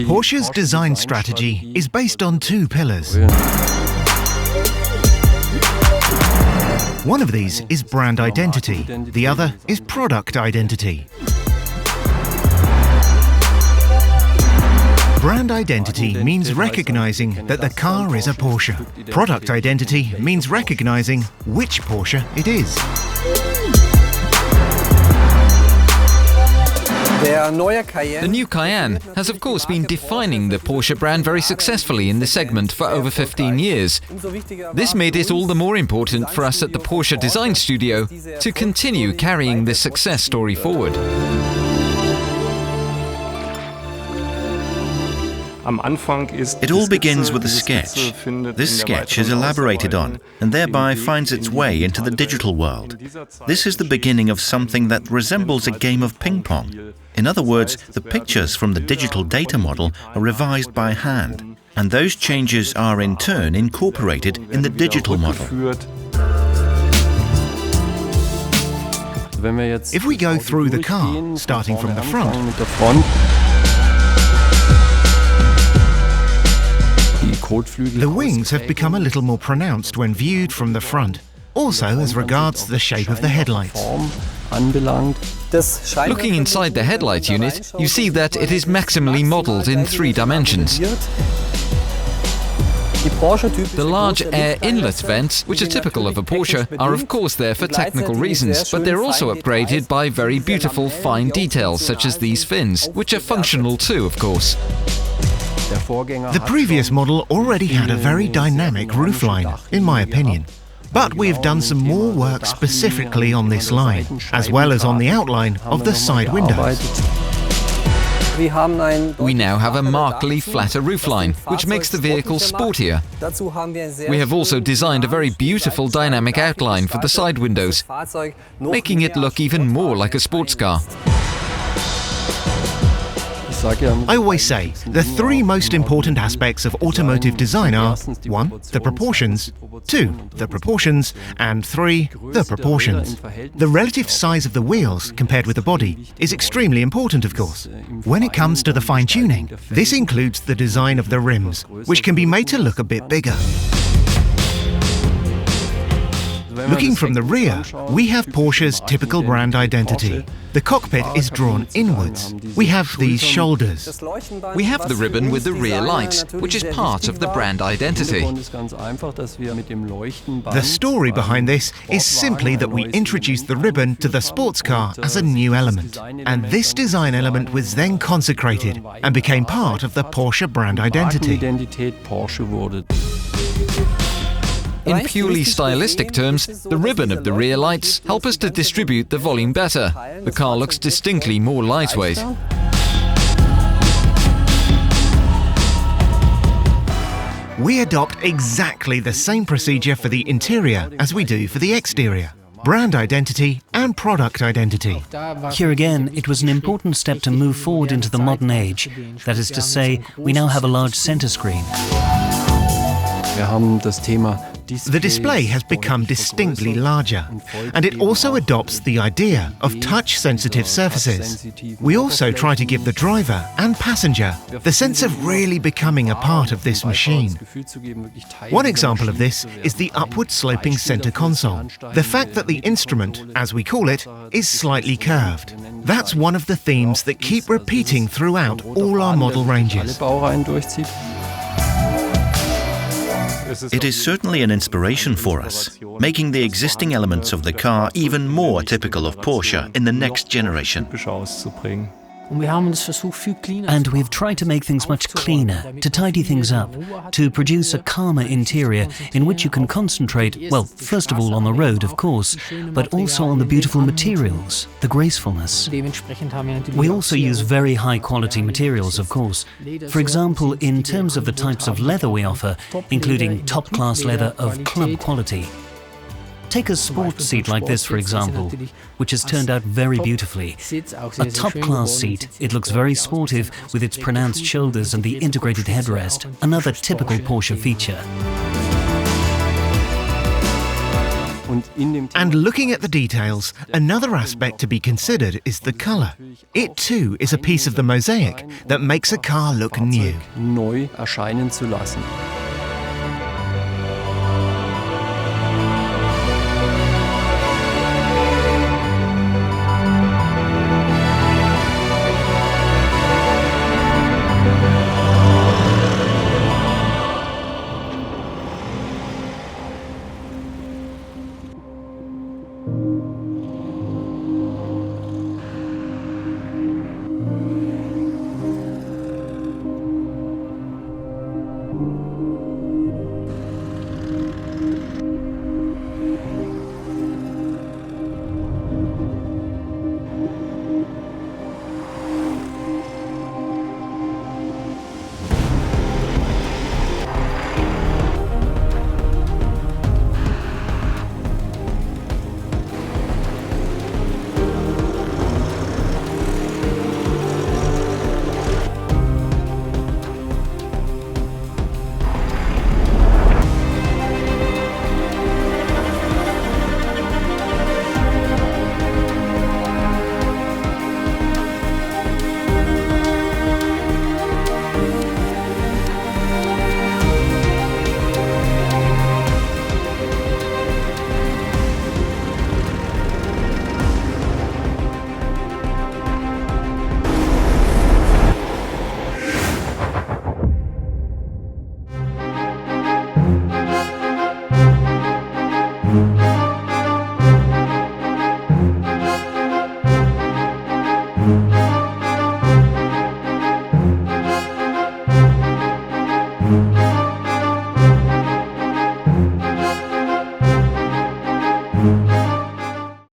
Porsche's design strategy is based on two pillars. One of these is brand identity, the other is product identity. Brand identity means recognizing that the car is a Porsche. Product identity means recognizing which Porsche it is. The new Cayenne has of course been defining the Porsche brand very successfully in the segment for over 15 years. This made it all the more important for us at the Porsche Design Studio to continue carrying this success story forward. It all begins with a sketch. This sketch is elaborated on and thereby finds its way into the digital world. This is the beginning of something that resembles a game of ping pong. In other words, the pictures from the digital data model are revised by hand, and those changes are in turn incorporated in the digital model. If we go through the car, starting from the front, the wings have become a little more pronounced when viewed from the front, also as regards the shape of the headlights. Looking inside the headlight unit, you see that it is maximally modelled in 3 dimensions. The large air inlet vents, which are typical of a Porsche, are of course there for technical reasons, but they're also upgraded by very beautiful fine details such as these fins, which are functional too, of course. The previous model already had a very dynamic roofline, in my opinion. But we've done some more work specifically on this line, as well as on the outline of the side windows. We now have a markedly flatter roofline, which makes the vehicle sportier. We have also designed a very beautiful dynamic outline for the side windows, making it look even more like a sports car. I always say the 3 most important aspects of automotive design are 1. The proportions, 2. The proportions, and 3. The proportions. The relative size of the wheels compared with the body is extremely important, of course. When it comes to the fine-tuning, this includes the design of the rims, which can be made to look a bit bigger. Looking from the rear, we have Porsche's typical brand identity. The cockpit is drawn inwards. We have these shoulders. We have the ribbon with the rear lights, which is part of the brand identity. The story behind this is simply that we introduced the ribbon to the sports car as a new element, and this design element was then consecrated and became part of the Porsche brand identity. In purely stylistic terms, the ribbon of the rear lights help us to distribute the volume better. The car looks distinctly more lightweight. We adopt exactly the same procedure for the interior as we do for the exterior. Brand identity and product identity. Here again, it was an important step to move forward into the modern age. That is to say, we now have a large center screen. The display has become distinctly larger, and it also adopts the idea of touch-sensitive surfaces. We also try to give the driver and passenger the sense of really becoming a part of this machine. One example of this is the upward-sloping center console. The fact that the instrument, as we call it, is slightly curved. That's one of the themes that keep repeating throughout all our model ranges. It is certainly an inspiration for us, making the existing elements of the car even more typical of Porsche in the next generation. And we've tried to make things much cleaner, to tidy things up, to produce a calmer interior in which you can concentrate, well, first of all on the road, of course, but also on the beautiful materials, the gracefulness. We also use very high-quality materials, of course. For example, in terms of the types of leather we offer, including top-class leather of club quality. Take a sports seat like this, for example, which has turned out very beautifully. A top-class seat, it looks very sportive with its pronounced shoulders and the integrated headrest, another typical Porsche feature. And looking at the details, another aspect to be considered is the colour. It too is a piece of the mosaic that makes a car look new. Neu erscheinen zu lassen.